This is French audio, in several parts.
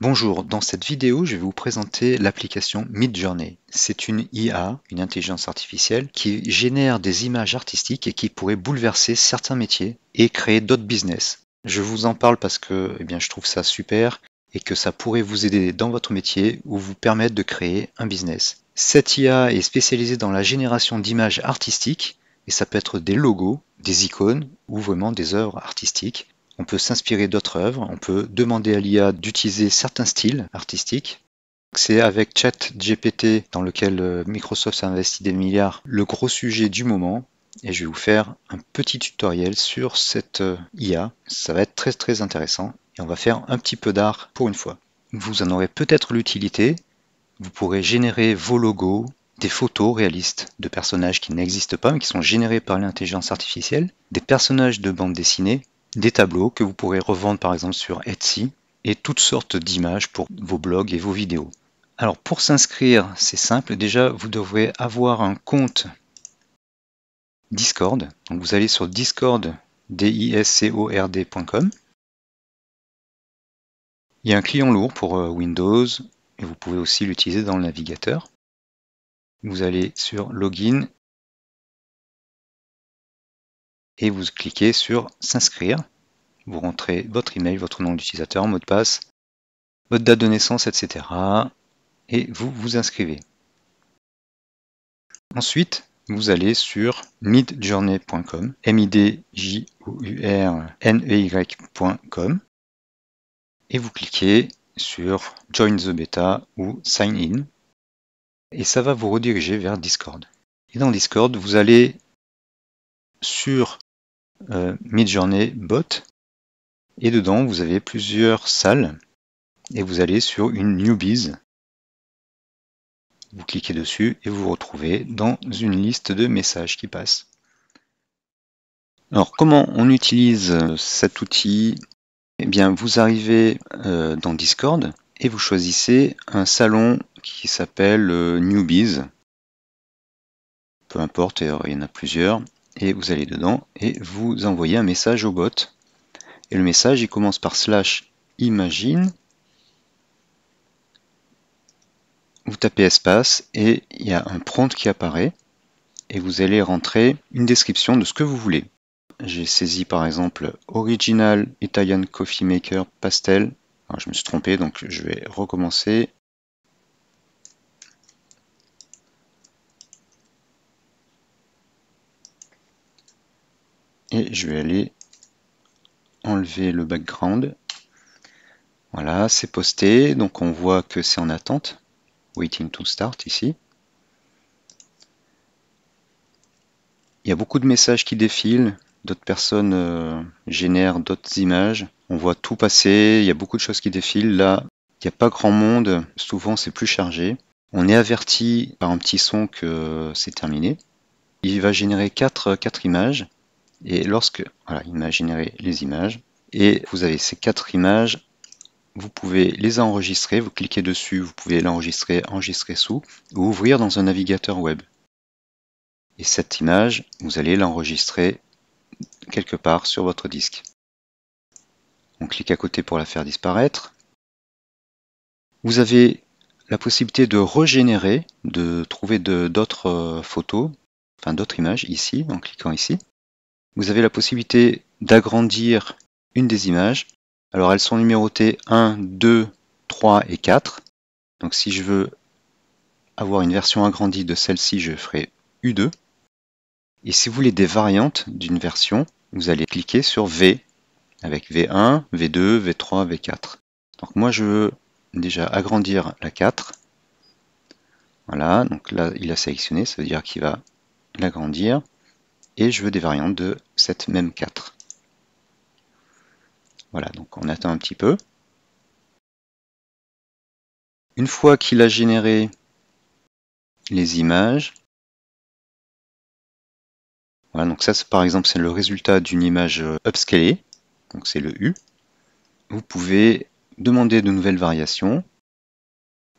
Bonjour, dans cette vidéo, je vais vous présenter l'application Midjourney. C'est une IA, une intelligence artificielle, qui génère des images artistiques et qui pourrait bouleverser certains métiers et créer d'autres business. Je vous en parle parce que je trouve ça super et que ça pourrait vous aider dans votre métier ou vous permettre de créer un business. Cette IA est spécialisée dans la génération d'images artistiques et ça peut être des logos, des icônes ou vraiment des œuvres artistiques. On peut s'inspirer d'autres œuvres, on peut demander à l'IA d'utiliser certains styles artistiques. C'est avec ChatGPT, dans lequel Microsoft a investi des milliards, le gros sujet du moment. Et je vais vous faire un petit tutoriel sur cette IA. Ça va être très intéressant. Et on va faire un petit peu d'art pour une fois. Vous en aurez peut-être l'utilité. Vous pourrez générer vos logos, des photos réalistes de personnages qui n'existent pas mais qui sont générés par l'intelligence artificielle, des personnages de bande dessinée, des tableaux que vous pourrez revendre par exemple sur Etsy et toutes sortes d'images pour vos blogs et vos vidéos. Alors pour s'inscrire, c'est simple. Déjà, vous devrez avoir un compte Discord. Donc vous allez sur Discord, discord.com. Il y a un client lourd pour Windows et vous pouvez aussi l'utiliser dans le navigateur. Vous allez sur Login et vous cliquez sur S'inscrire. Vous rentrez votre email, votre nom d'utilisateur, mot de passe, votre date de naissance, etc. Et vous vous inscrivez. Ensuite, vous allez sur midjourney.com, midjourney.com, et vous cliquez sur Join the Beta ou Sign In, et ça va vous rediriger vers Discord. Et dans Discord, vous allez sur Midjourney Bot, et dedans, vous avez plusieurs salles, et vous allez sur une Newbies. Vous cliquez dessus et vous vous retrouvez dans une liste de messages qui passent. Alors, comment on utilise cet outil? Eh bien, vous arrivez dans Discord et vous choisissez un salon qui s'appelle Newbies. Peu importe, il y en a plusieurs. Et vous allez dedans et vous envoyez un message au bot. Et le message, il commence par /imagine. Vous tapez espace et il y a un prompt qui apparaît. Et vous allez rentrer une description de ce que vous voulez. J'ai saisi par exemple Original Italian Coffee Maker Pastel. Alors, je me suis trompé, donc je vais recommencer. Et je vais aller enlever le background. Voilà, c'est posté, donc on voit que c'est en attente. Waiting to start ici. Il y a beaucoup de messages qui défilent, d'autres personnes génèrent d'autres images. On voit tout passer, il y a beaucoup de choses qui défilent. Là, il n'y a pas grand monde, souvent c'est plus chargé. On est averti par un petit son que c'est terminé. Il va générer 4 images. Et voilà, il m'a généré les images. Et vous avez ces 4 images. Vous pouvez les enregistrer, vous cliquez dessus, vous pouvez l'enregistrer, enregistrer sous, ou ouvrir dans un navigateur web. Et cette image, vous allez l'enregistrer quelque part sur votre disque. On clique à côté pour la faire disparaître. Vous avez la possibilité de régénérer, de trouver d'autres photos, enfin d'autres images ici, en cliquant ici. Vous avez la possibilité d'agrandir une des images. Alors elles sont numérotées 1, 2, 3 et 4. Donc si je veux avoir une version agrandie de celle-ci, je ferai U2. Et si vous voulez des variantes d'une version, vous allez cliquer sur V, avec V1, V2, V3, V4. Donc moi je veux déjà agrandir la 4. Voilà, donc là il a sélectionné, ça veut dire qu'il va l'agrandir. Et je veux des variantes de cette même 4. Voilà, donc on attend un petit peu. Une fois qu'il a généré les images, voilà, donc ça par exemple c'est le résultat d'une image upscalée, donc c'est le U. Vous pouvez demander de nouvelles variations,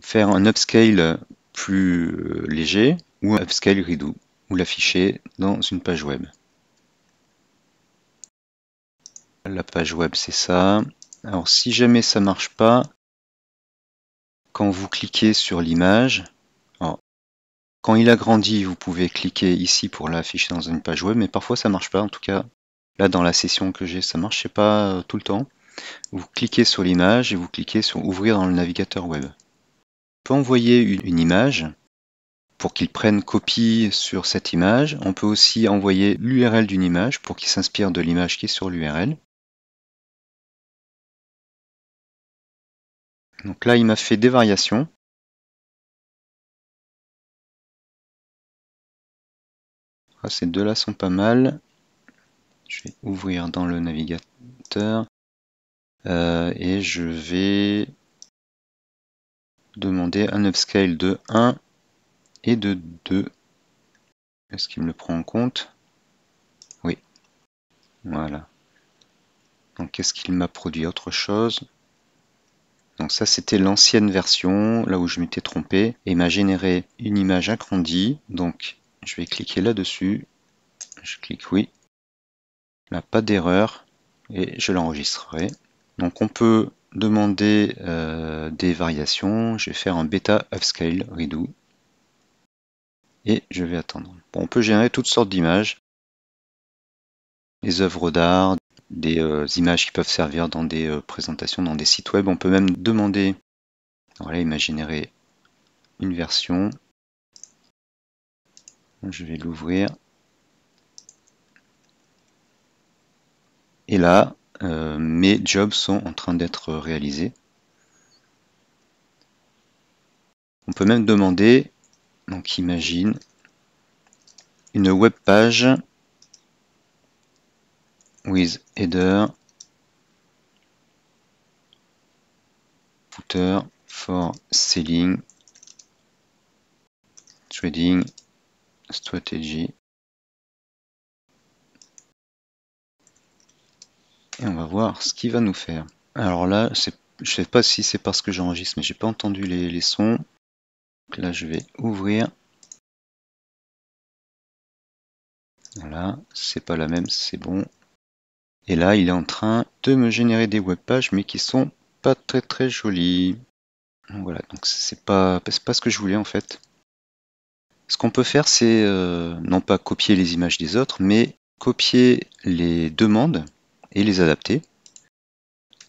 faire un upscale plus léger ou un upscale redo, ou l'afficher dans une page web. La page web c'est ça. Alors si jamais ça marche pas, quand vous cliquez sur l'image, quand il agrandit, vous pouvez cliquer ici pour l'afficher dans une page web, mais parfois ça marche pas. En tout cas, là dans la session que j'ai, ça marchait pas tout le temps. Vous cliquez sur l'image et vous cliquez sur ouvrir dans le navigateur web. On peut envoyer une image pour qu'il prenne copie sur cette image. On peut aussi envoyer l'URL d'une image pour qu'il s'inspire de l'image qui est sur l'URL. Donc là, il m'a fait des variations. Ces deux-là sont pas mal. Je vais ouvrir dans le navigateur et je vais demander un upscale de 1 et de 2. Est-ce qu'il me le prend en compte? Oui. Voilà. Donc qu'est-ce qu'il m'a produit? Autre chose. Donc ça c'était l'ancienne version, là où je m'étais trompé, et il m'a généré une image agrandie. Donc je vais cliquer là-dessus. Je clique oui. Là, pas d'erreur. Et je l'enregistrerai. Donc on peut demander des variations. Je vais faire un bêta upscale redo. Et je vais attendre. Bon, on peut générer toutes sortes d'images. Des œuvres d'art, des images qui peuvent servir dans des présentations, dans des sites web. On peut même demander, voilà, il m'a généré une version. Je vais l'ouvrir. Et là, mes jobs sont en train d'être réalisés. On peut même demander, donc imagine, une web page with header, footer for selling, trading, strategy. Et on va voir ce qu'il va nous faire. Alors là, je ne sais pas si c'est parce que j'enregistre, mais j'ai pas entendu les sons. Donc là, je vais ouvrir. Voilà, c'est pas la même, c'est bon. Et là, il est en train de me générer des web pages, mais qui sont pas très jolies. Donc voilà, donc c'est pas ce que je voulais en fait. Ce qu'on peut faire, c'est non pas copier les images des autres, mais copier les demandes et les adapter.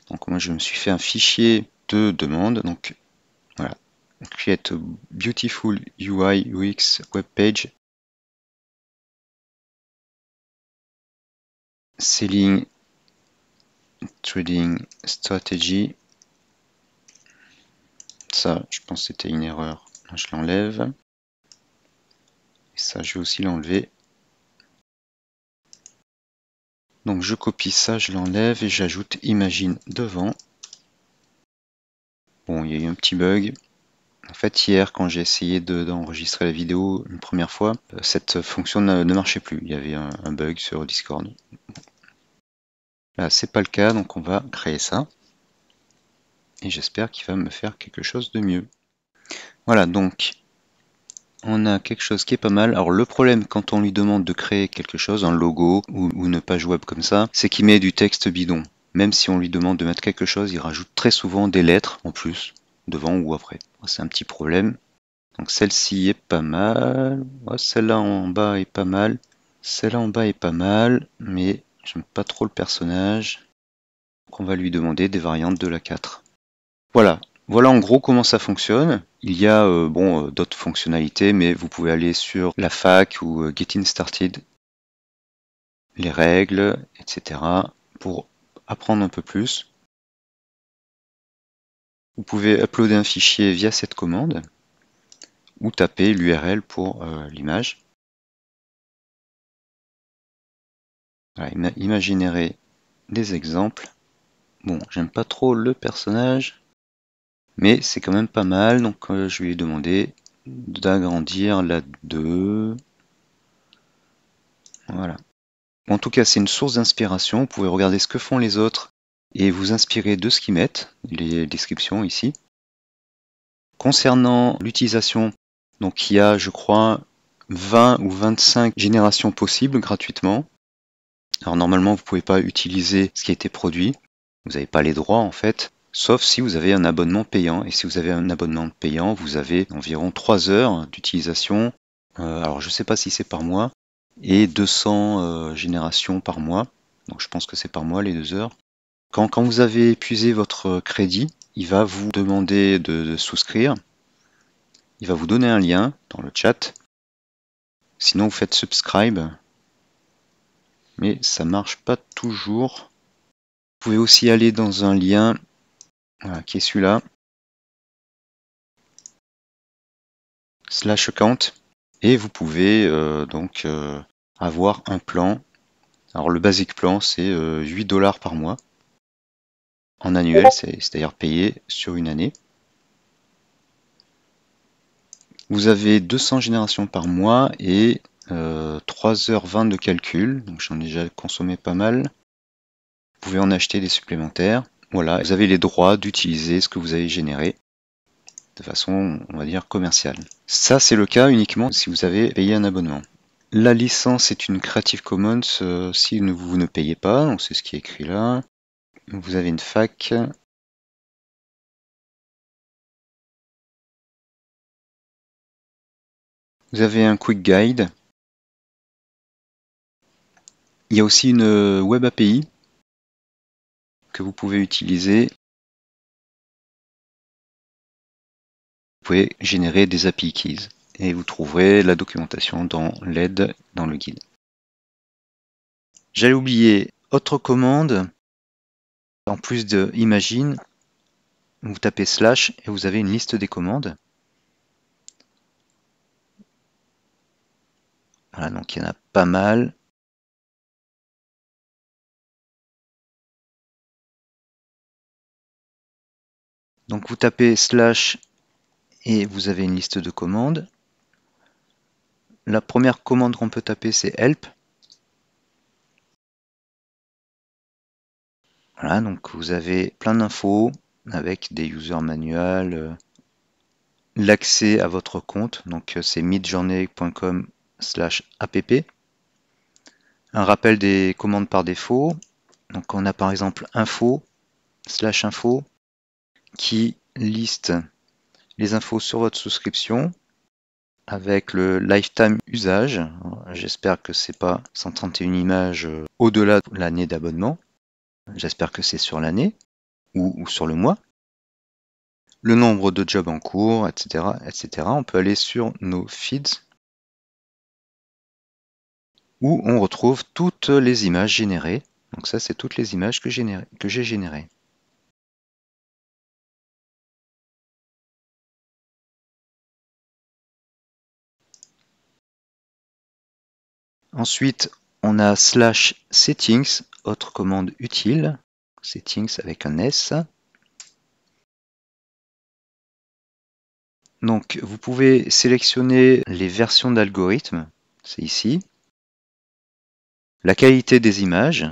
Donc moi, je me suis fait un fichier de demandes. Donc voilà, create a beautiful UI UX web page selling trading strategy. Ça, je pense que c'était une erreur. Je l'enlève. Et ça, je vais aussi l'enlever. Donc je copie ça, je l'enlève et j'ajoute imagine devant. Bon, il y a eu un petit bug. En fait, hier, quand j'ai essayé d'enregistrer la vidéo une première fois, cette fonction ne marchait plus. Il y avait un bug sur Discord. Là, c'est pas le cas, donc on va créer ça. Et j'espère qu'il va me faire quelque chose de mieux. Voilà, donc on a quelque chose qui est pas mal. Alors le problème quand on lui demande de créer quelque chose, un logo ou une page web comme ça, c'est qu'il met du texte bidon. Même si on lui demande de mettre quelque chose, il rajoute très souvent des lettres en plus, devant ou après. C'est un petit problème. Donc celle-ci est pas mal. Celle-là en bas est pas mal. Celle-là en bas est pas mal, mais j'aime pas trop le personnage. Donc on va lui demander des variantes de la 4. Voilà. Voilà en gros comment ça fonctionne. Il y a d'autres fonctionnalités, mais vous pouvez aller sur la fac ou Getting Started, les règles, etc. pour apprendre un peu plus. Vous pouvez uploader un fichier via cette commande ou taper l'URL pour l'image. Voilà, il m'a généré des exemples. Bon, j'aime pas trop le personnage, mais c'est quand même pas mal. Donc je vais lui demander d'agrandir la 2. Voilà. En tout cas, c'est une source d'inspiration. Vous pouvez regarder ce que font les autres et vous inspirer de ce qu'ils mettent, les descriptions ici. Concernant l'utilisation, donc il y a, je crois, 20 ou 25 générations possibles gratuitement. Alors normalement, vous ne pouvez pas utiliser ce qui a été produit. Vous n'avez pas les droits en fait. sauf si vous avez un abonnement payant. Et si vous avez un abonnement payant, vous avez environ 3 heures d'utilisation. Alors je ne sais pas si c'est par mois, et 200 générations par mois. Donc je pense que c'est par mois les 2 heures. Quand vous avez épuisé votre crédit, il va vous demander de souscrire. Il va vous donner un lien dans le chat. Sinon vous faites subscribe. Mais ça marche pas toujours. Vous pouvez aussi aller dans un lien qui est celui-là. /account. Et vous pouvez donc avoir un plan. Alors le basic plan c'est 8 $ par mois. En annuel, c'est-à-dire payé sur une année. Vous avez 200 générations par mois et 3h20 de calcul. Donc j'en ai déjà consommé pas mal. Vous pouvez en acheter des supplémentaires. Voilà, vous avez les droits d'utiliser ce que vous avez généré de façon, on va dire, commerciale. Ça, c'est le cas uniquement si vous avez payé un abonnement. La licence est une Creative Commons si vous ne payez pas, donc c'est ce qui est écrit là. Vous avez une FAQ. Vous avez un quick guide. Il y a aussi une web API que vous pouvez utiliser. Vous pouvez générer des API keys et vous trouverez la documentation dans l'aide, dans le guide. J'allais oublier, autre commande, en plus de Imagine, vous tapez / et vous avez une liste des commandes. Voilà, donc il y en a pas mal. Donc vous tapez / et vous avez une liste de commandes. La première commande qu'on peut taper, c'est help. Voilà, donc vous avez plein d'infos avec des user manuals, l'accès à votre compte, donc c'est midjourney.com/app. Un rappel des commandes par défaut. Donc on a par exemple info /info qui liste les infos sur votre souscription avec le lifetime usage. J'espère que c'est pas 131 images au-delà de l'année d'abonnement. J'espère que c'est sur l'année ou sur le mois. Le nombre de jobs en cours, etc., etc. On peut aller sur nos feeds où on retrouve toutes les images générées. Donc ça, c'est toutes les images que j'ai générées. Ensuite, on a /settings, autre commande utile, settings avec un S. Donc, vous pouvez sélectionner les versions d'algorithme, c'est ici. La qualité des images,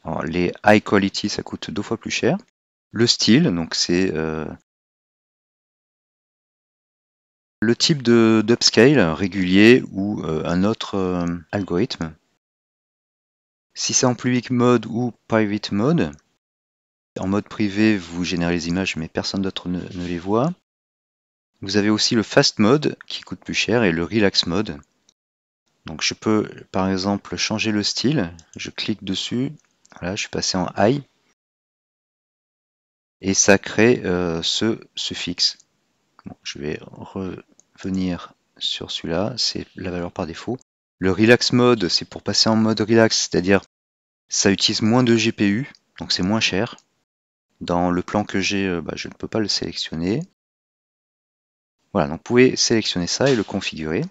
alors, les high quality, ça coûte 2 fois plus cher. Le style, donc c'est le type d'upscale régulier ou un autre algorithme. Si c'est en public mode ou private mode, en mode privé, vous générez les images mais personne d'autre ne les voit. Vous avez aussi le fast mode qui coûte plus cher et le relax mode. Donc je peux par exemple changer le style, je clique dessus, voilà, je suis passé en high et ça crée ce suffixe. Bon, je vais revenir sur celui-là, c'est la valeur par défaut. Le relax mode, c'est pour passer en mode relax, c'est-à-dire ça utilise moins de GPU, donc c'est moins cher. Dans le plan que j'ai, je ne peux pas le sélectionner. Voilà, donc vous pouvez sélectionner ça et le configurer.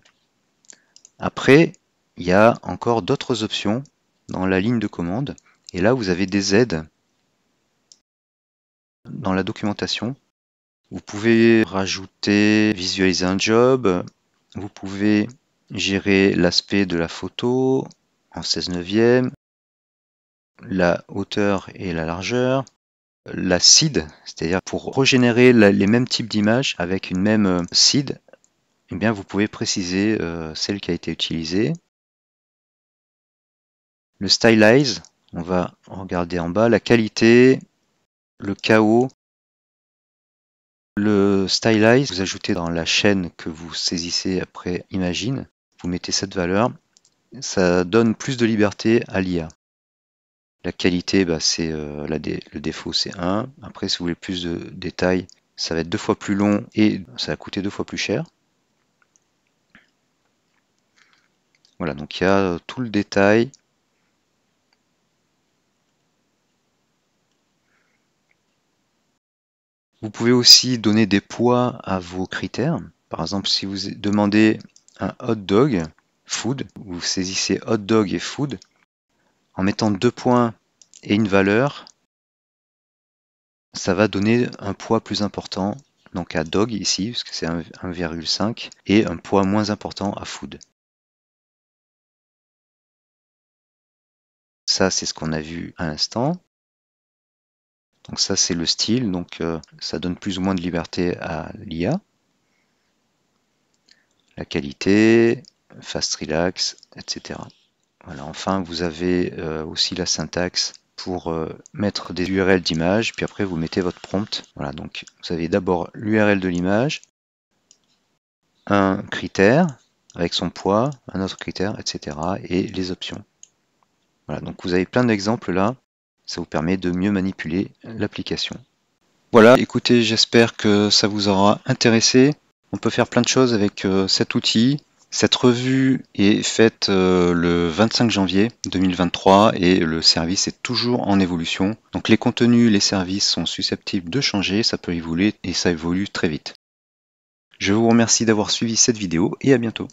Après, il y a encore d'autres options dans la ligne de commande. Et là, vous avez des aides dans la documentation. Vous pouvez rajouter, visualiser un job. Vous pouvez gérer l'aspect de la photo en 16/9, la hauteur et la largeur, la seed, c'est-à-dire pour régénérer les mêmes types d'images avec une même seed, eh bien vous pouvez préciser celle qui a été utilisée. Le stylize, on va regarder en bas, la qualité, le chaos, le stylize, vous ajoutez dans la chaîne que vous saisissez après Imagine, vous mettez cette valeur, ça donne plus de liberté à l'IA. La qualité, bah, c'est le défaut, c'est 1. Après, si vous voulez plus de détails, ça va être 2 fois plus long et ça va coûter 2 fois plus cher. Voilà, donc il y a tout le détail. Vous pouvez aussi donner des poids à vos critères. Par exemple, si vous demandez un hot dog, food, vous saisissez hot dog et food, en mettant 2 points et une valeur, ça va donner un poids plus important, donc à dog ici, parce que c'est 1,5, et un poids moins important à food. Ça, c'est ce qu'on a vu à l'instant. Donc ça, c'est le style, donc ça donne plus ou moins de liberté à l'IA. La qualité, fast relax, etc. Voilà, enfin, vous avez aussi la syntaxe pour mettre des URL d'images, puis après vous mettez votre prompt. Voilà, donc vous avez d'abord l'URL de l'image, un critère avec son poids, un autre critère, etc. et les options. Voilà, donc vous avez plein d'exemples là, ça vous permet de mieux manipuler l'application. Voilà, écoutez, j'espère que ça vous aura intéressé. On peut faire plein de choses avec cet outil. Cette revue est faite le 25 janvier 2023 et le service est toujours en évolution. Donc les contenus, les services sont susceptibles de changer, ça peut évoluer et ça évolue très vite. Je vous remercie d'avoir suivi cette vidéo et à bientôt.